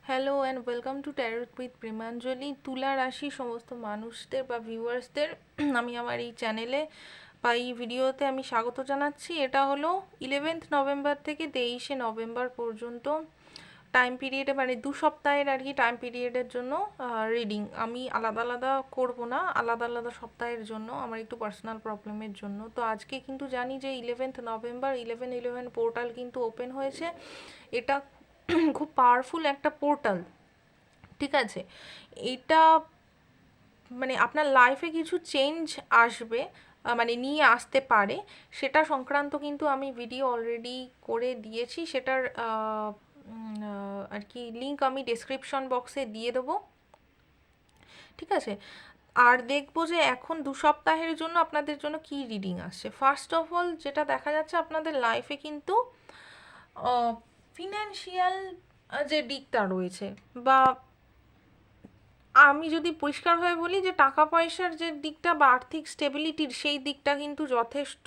Hello and welcome to tarot with Premanjali. তুলা রাশি সমস্ত মানুষদের বা ভিউয়ার্সদের আমি আমার এই চ্যানেলে বা এই ভিডিওতে আমি স্বাগত জানাচ্ছি। এটা হলো 11th নভেম্বর থেকে 23শে নভেম্বর পর্যন্ত টাইম পিরিয়ডে, মানে 2 সপ্তাহের আর কি টাইম পিরিয়ডের জন্য রিডিং। আমি আলাদা আলাদা করব না, আলাদা আলাদা সপ্তাহের জন্য, আমার একটু পার্সোনাল প্রবলেমের জন্য। তো আজকে কিন্তু জানি যে 11th নভেম্বর 11/11 পোর্টাল কিন্তু ওপেন হয়েছে। এটা খুব পাওয়ারফুল একটা পোর্টাল, ঠিক আছে। এটা মানে আপনার লাইফে কিছু চেঞ্জ আসবে, মানে নিয়ে আসতে পারে, সেটা সংক্রান্ত কিন্তু আমি ভিডিও অলরেডি করে দিয়েছি। সেটার আর কি লিঙ্ক আমি ডেসক্রিপশন বক্সে দিয়ে দেবো, ঠিক আছে। আর দেখবো যে এখন 2 সপ্তাহের জন্য আপনাদের জন্য কি রিডিং আসছে। ফার্স্ট অফ অল যেটা দেখা যাচ্ছে, আপনাদের লাইফে কিন্তু ফিনান্সিয়াল যে দিকটা রয়েছে, বা আমি যদি পরিষ্কারভাবে বলি যে টাকা পয়সার যে দিকটা বা আর্থিক স্টেবিলিটির সেই দিকটা কিন্তু যথেষ্ট,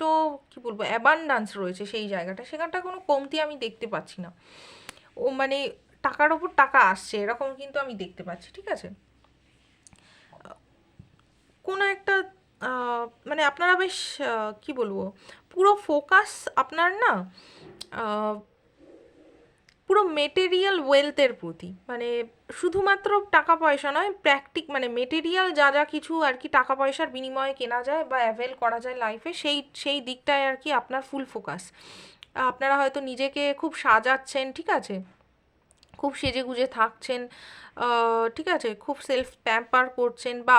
কি বলবো, অ্যাবান্ডান্স রয়েছে সেই জায়গাটা, সেখানটা কোনো কমতি আমি দেখতে পাচ্ছি না। ও মানে টাকার ওপর টাকা আসছে এরকম কিন্তু আমি দেখতে পাচ্ছি, ঠিক আছে। কোনো একটা মানে আপনারা বেশ কি বলবো, পুরো ফোকাস আপনার না পুরো মেটেরিয়াল ওয়েলথের প্রতি, মানে শুধুমাত্র টাকা পয়সা নয়, মানে মেটেরিয়াল যা যা কিছু আর কি টাকা পয়সার বিনিময়ে কেনা যায় বা অ্যাভেল করা যায় লাইফে, সেই সেই দিকটায় আর কি আপনার ফুল ফোকাস। আপনারা হয়তো নিজেকে খুব সাজাচ্ছেন, ঠিক আছে, খুব সেজে গুজে থাকছেন, ঠিক আছে, খুব সেলফ প্যাম্পার করছেন, বা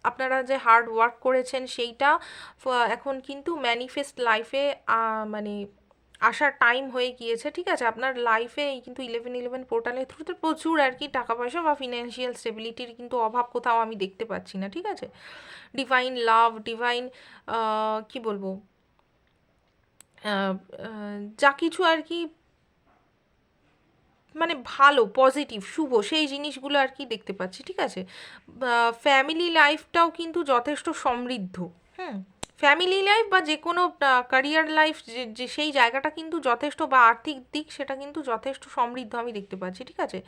আপনারা যে হার্ড ওয়ার্ক করেছেন সেইটা এখন কিন্তু ম্যানিফেস্ট লাইফে মানে আসার টাইম হয়ে গিয়েছে, ঠিক আছে। আপনার লাইফে এই কিন্তু 11/11 পোর্টালের থ্রুতে প্রচুর আর কি টাকা পয়সা বা ফিনান্সিয়াল স্টেবিলিটির কিন্তু অভাব কোথাও আমি দেখতে পাচ্ছি না, ঠিক আছে। ডিভাইন লাভ, ডিভাইন কি বলবো, যা কিছু আর কি মানে ভালো, পজিটিভ, শুভ সেই জিনিসগুলো আর কি দেখতে পাচ্ছি, ঠিক আছে। ফ্যামিলি লাইফটাও কিন্তু যথেষ্ট সমৃদ্ধ। হুম, ফ্যামিলি লাইফ বা যে কোনো ক্যারিয়ার লাইফ, যে সেই জায়গাটা কিন্তু যথেষ্ট, বা আর্থিক দিক সেটা কিন্তু যথেষ্ট সমৃদ্ধ আমি দেখতে পাচ্ছি, ঠিক আছে।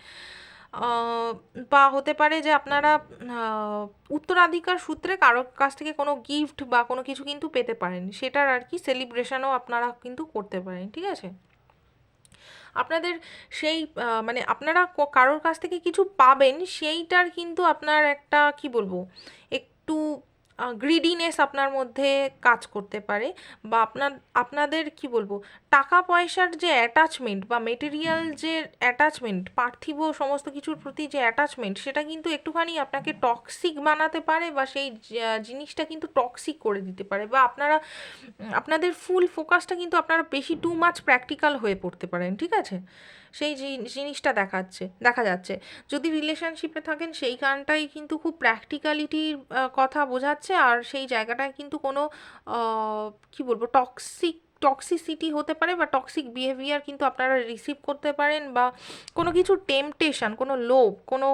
আহ, বা হতে পারে যে আপনারা আহ, উত্তরাধিকার সূত্রে কারোর কাছ থেকে কোনো গিফট বা কোনো কিছু কিন্তু পেতে পারেন, সেটার আর কি সেলিব্রেশনও আপনারা কিন্তু করতে পারেন, ঠিক আছে। আপনাদের সেই মানে আপনারা কারোর কাছ থেকে কিছু পাবেন, সেইটার কিন্তু আপনার একটা, কি বলবো, একটু গ্রিডিনেস আপনার মধ্যে কাজ করতে পারে, বা আপনাদের কি বলবো, টাকা পয়সার যে অ্যাটাচমেন্ট বা মেটেরিয়াল যে অ্যাটাচমেন্ট, পার্থিব সমস্ত কিছুর প্রতি যে অ্যাটাচমেন্ট, সেটা কিন্তু একটুখানি আপনাকে টক্সিক বানাতে পারে, বা সেই জিনিসটা কিন্তু টক্সিক করে দিতে পারে, বা আপনাদের ফুল ফোকাসটা কিন্তু আপনারা বেশি টু মাচ প্র্যাকটিক্যাল হয়ে পড়তে পারেন, ঠিক আছে। সেই জিনিসটা দেখা যাচ্ছে। যদি রিলেশনশিপে থাকেন সেইখানটাই কিন্তু খুব প্র্যাকটিক্যালিটির কথা বোঝাচ্ছে, আর সেই জায়গাটায় কিন্তু কোনো কি বলবো, টক্সিসিটি হতে পারে, বা টক্সিক বিহেভিয়ার কিন্তু আপনারা রিসিভ করতে পারেন, বা কোনো কিছু টেম্পটেশন, কোনো লোভ, কোনো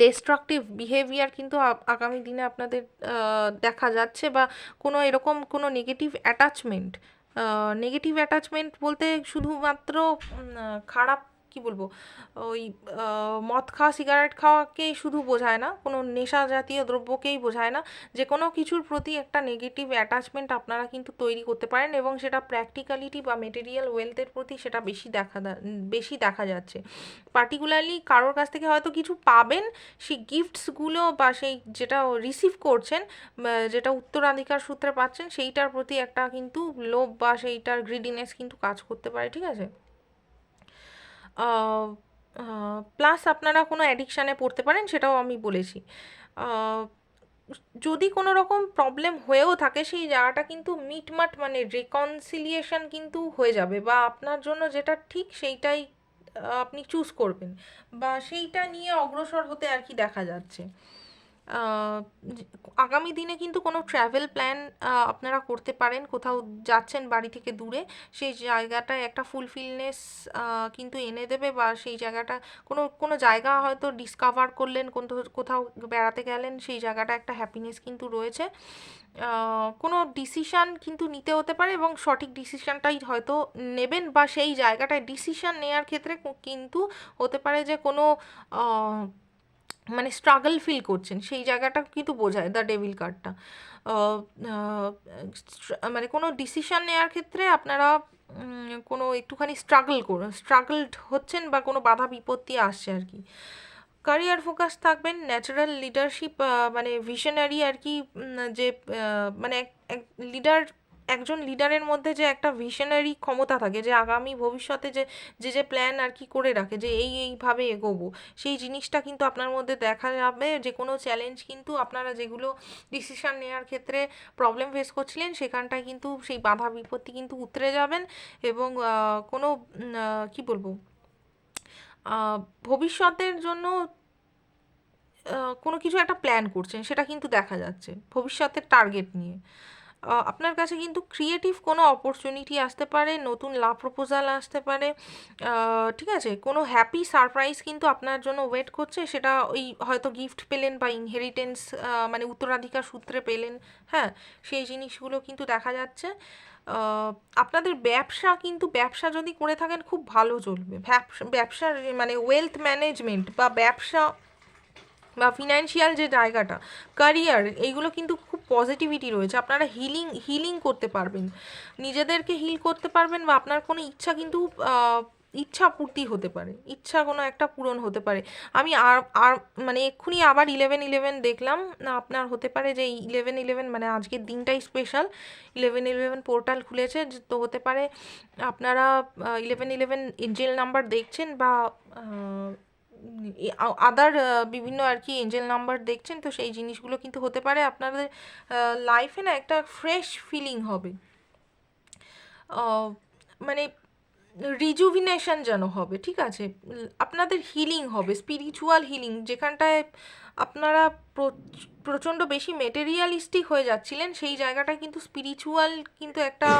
ডিস্ট্রাকটিভ বিহেভিয়ার কিন্তু আগামী দিনে আপনাদের দেখা যাচ্ছে, বা কোনো এরকম কোনো নেগেটিভ অ্যাটাচমেন্ট বলতে শুধুমাত্র খারাপ, কি বলবো, ওই মদ খাওয়া, সিগারেট খাওয়াকেই শুধু বোঝায় না, কোনো নেশা জাতীয় দ্রব্যকেই বোঝায় না, যে কোনো কিছুর প্রতি একটা নেগেটিভ অ্যাটাচমেন্ট আপনারা কিন্তু তৈরি করতে পারেন, এবং সেটা প্র্যাকটিক্যালিটি বা মেটেরিয়াল ওয়েলথের প্রতি সেটা বেশি দেখা যাচ্ছে। পার্টিকুলারলি কারোর কাছ থেকে হয়তো কিছু পাবেন, সেই গিফটসগুলো বা সেই যেটা রিসিভ করছেন, যেটা উত্তরাধিকার সূত্রে পাচ্ছেন, সেইটার প্রতি একটা কিন্তু লোভ বা সেইটার গ্রিডিনেস কিন্তু কাজ করতে পারে, ঠিক আছে। প্লাস আপনারা কোনো অ্যাডিকশানে পড়তে পারেন, সেটাও আমি বলেছি। আহ, যদি কোনো রকম প্রবলেম হয়েও থাকে, সেই জায়গাটা কিন্তু মিটমাট, মানে রেকনসিলিয়েশন কিন্তু হয়ে যাবে, বা আপনার জন্য যেটা ঠিক সেইটাই আপনি চুজ করবেন, বা সেইটা নিয়ে অগ্রসর হতে আর কি দেখা যাচ্ছে। আহ, আগামী দিনে কিন্তু কোনো ট্র্যাভেল প্ল্যান আপনারা করতে পারেন, কোথাও যাচ্ছেন বাড়ি থেকে দূরে, সেই জায়গাটায় একটা ফুলফিলনেস কিন্তু এনে দেবে, বা সেই জায়গাটা কোনো কোনো জায়গা হয়তো ডিসকভার করলেন, কোথাও বেড়াতে গেলেন, সেই জায়গাটা একটা হ্যাপিনেস কিন্তু রয়েছে। কোনো ডিসিশান কিন্তু নিতে হতে পারে, এবং সঠিক ডিসিশানটাই হয়তো নেবেন, বা সেই জায়গাটায় ডিসিশান নেওয়ার ক্ষেত্রে কিন্তু হতে পারে যে কোনো মানে স্ট্রাগল ফিল করছেন, সেই জায়গাটা কিন্তু বোঝায় দ্য ডেভিল কার্ডটা। মানে কোনো ডিসিশন নেওয়ার ক্ষেত্রে আপনারা কোনো একটুখানি স্ট্রাগলড হচ্ছেন, বা কোনো বাধা বিপত্তি আসছে আর কি। ক্যারিয়ার ফোকাস থাকবেন, ন্যাচারাল লিডারশিপ, মানে ভিশনারি আর কি, যে মানে লিডার, একজন লিডারের মধ্যে যে একটা ভিশনারি ক্ষমতা থাকে, যে আগামী ভবিষ্যতে যে যে যে প্ল্যান আর কি করে রাখে, যে এইভাবে এগোবো, সেই জিনিসটা কিন্তু আপনার মধ্যে দেখা যাবে। যে কোনো চ্যালেঞ্জ কিন্তু আপনারা যেগুলো ডিসিশন নেওয়ার ক্ষেত্রে প্রবলেম ফেস করছিলেন, সেখানটায় কিন্তু সেই বাধা বিপত্তি কিন্তু উতরে যাবেন, এবং কোনো কি বলবো, ভবিষ্যতের জন্য কোনো কিছু একটা প্ল্যান করছেন, সেটা কিন্তু দেখা যাচ্ছে ভবিষ্যতের টার্গেট নিয়ে। আপনার কাছে কিন্তু ক্রিয়েটিভ কোনো অপরচুনিটি আসতে পারে, নতুন লাভ প্রপোজাল আসতে পারে, ঠিক আছে, কোনো হ্যাপি সারপ্রাইজ কিন্তু আপনার জন্য ওয়েট করছে, সেটা ওই হয়তো গিফট পেলেন, বা ইনহেরিটেন্স মানে উত্তরাধিকার সূত্রে পেলেন, হ্যাঁ, সেই জিনিসগুলো কিন্তু দেখা যাচ্ছে। আপনাদের ব্যবসা যদি করে থাকেন খুব ভালো চলবে, ব্যবসার মানে ওয়েলথ ম্যানেজমেন্ট বা ব্যবসা বা ফিনান্সিয়াল যে জায়গাটা, ক্যারিয়ার, এইগুলো কিন্তু খুব পজিটিভিটি রয়েছে। আপনারা হিলিং করতে পারবেন, নিজেদেরকে হিল করতে পারবেন, বা আপনার কোনো ইচ্ছা কিন্তু ইচ্ছা পূর্তি হতে পারে, ইচ্ছা কোনো একটা পূরণ হতে পারে। আমি আর আর মানে এক্ষুনি আবার 11/11 দেখলাম না, আপনার হতে পারে যে 11/11 মানে আজকের দিনটাই স্পেশাল, 11/11 পোর্টাল খুলেছে, তো হতে পারে আপনারা 11/11 এঞ্জেল নাম্বার দেখছেন, বা আদার বিভিন্ন আর কি এঞ্জেল নাম্বার দেখছেন, তো সেই জিনিসগুলো কিন্তু হতে পারে আপনাদের লাইফে না একটা ফ্রেশ ফিলিং হবে, মানে রিজুভিনেশন যেন হবে, ঠিক আছে, আপনাদের হিলিং হবে, স্পিরিচুয়াল হিলিং, যেখানটায় আপনারা প্রচণ্ড বেশি মেটেরিয়ালিস্টিক হয়ে যাচ্ছিলেন, সেই জায়গাটায় কিন্তু স্পিরিচুয়াল কিন্তু একটা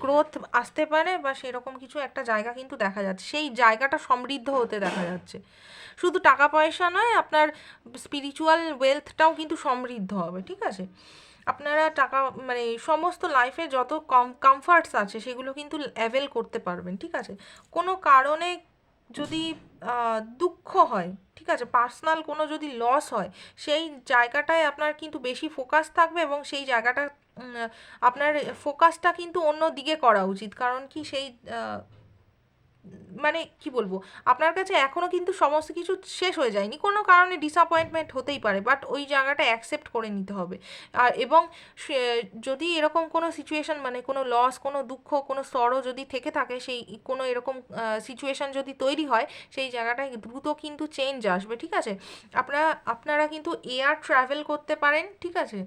গ্রোথ আসতে পারে, বা সেরকম কিছু একটা জায়গা কিন্তু দেখা যাচ্ছে, সেই জায়গাটা সমৃদ্ধ হতে দেখা যাচ্ছে। শুধু টাকা পয়সা নয়, আপনার স্পিরিচুয়াল ওয়েলথটাও কিন্তু সমৃদ্ধ হবে, ঠিক আছে। আপনারা টাকা মানে সমস্ত লাইফে যত কমফর্টস আছে সেগুলো কিন্তু অ্যাভেল করতে পারবেন, ঠিক আছে। কোনো কারণে যদি দুঃখ হয়, ঠিক আছে, পার্সোনাল কোনো যদি লস হয়, সেই জায়গাটায় আপনার কিন্তু বেশি ফোকাস থাকবে, এবং সেই জায়গাটা আপনার ফোকাসটা কিন্তু অন্য দিকে করা উচিত, কারণ কি সেই মানে কি বলবো, আপনার কাছে এখনও কিন্তু সমস্ত কিছু শেষ হয়ে যায়নি, কোনো কারণে ডিসঅ্যাপয়েন্টমেন্ট হতেই পারে, বাট ওই জায়গাটা অ্যাকসেপ্ট করে নিতে হবে। আর এবং যদি এরকম কোনো সিচুয়েশন মানে কোনো লস, কোনো দুঃখ, কোনো সরো যদি থেকে থাকে, সেই কোনো এরকম সিচুয়েশন যদি তৈরি হয়, সেই জায়গাটায় দ্রুত কিন্তু চেঞ্জ আসবে, ঠিক আছে। আপনারা কিন্তু এয়ার ট্রাভেল করতে পারেন, ঠিক আছে,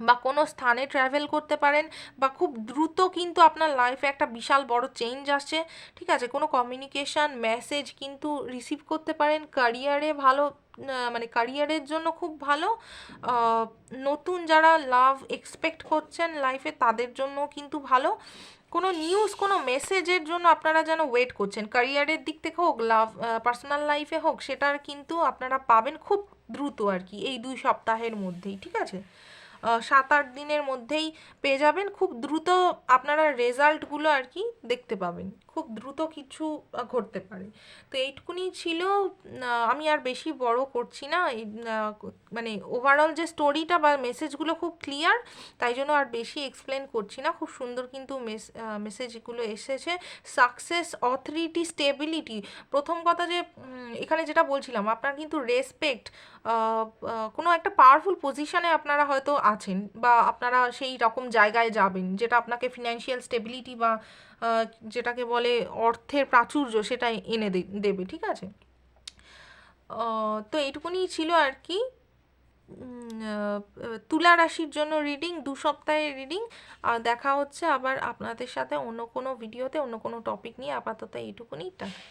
বা কোনো স্থানে ট্রাভেল করতে পারেন, বা খুব দ্রুত কিন্তু আপনার লাইফে একটা বিশাল বড় চেঞ্জ আসছে, ঠিক আছে, কোনো কমিউনিকেশান মেসেজ কিন্তু রিসিভ করতে পারেন, ক্যারিয়ারে ভালো, মানে ক্যারিয়ারের জন্য খুব ভালো, নতুন যারা লাভ এক্সপেক্ট করছেন লাইফে তাদের জন্য কিন্তু ভালো, কোনো নিউজ, কোনো মেসেজের জন্য আপনারা যেন ওয়েট করছেন, ক্যারিয়ারের দিক থেকে হোক, লাভ পার্সোনাল লাইফে হোক, সেটার কিন্তু আপনারা পাবেন খুব দ্রুত আর কি, এই 2 সপ্তাহের মধ্যেই, ঠিক আছে, 7-8 দিনের মধ্যেই পেয়ে যাবেন, খুব দ্রুত আপনারা রেজাল্টগুলো আর কি দেখতে পাবেন, খুব দ্রুত কিছু ঘটতে পারে। তো এইটুকুনি ছিল, আমি আর বেশি বড় করছি না, মানে ওভারঅল যে স্টোরিটা বা মেসেজগুলো খুব ক্লিয়ার, তাই জন্য আর বেশি এক্সপ্লেন করছি না, খুব সুন্দর কিন্তু মেসেজগুলো এসেছে। সাকসেস, অথরিটি, স্টেবিলিটি, প্রথম কথা যে এখানে যেটা বলছিলাম, আপনার কিন্তু রেসপেক্ট, কোনো একটা পাওয়ারফুল পজিশনে আপনারা হয়তো আছেন, বা আপনারা সেই রকম জায়গায় যাবেন যেটা আপনাকে ফিনান্সিয়াল স্টেবিলিটি, বা যেটাকে বলে অর্থের প্রাচুর্য, সেটা এনে দেবে, ঠিক আছে। তো এইটুকুনি ছিল আর কি তুলা রাশির জন্য রিডিং, 2 সপ্তাহের রিডিং। দেখা হচ্ছে আবার আপনাদের সাথে অন্য কোনো ভিডিওতে, অন্য কোনো টপিক নিয়ে। আপাতত এইটুকুনি, টাটা।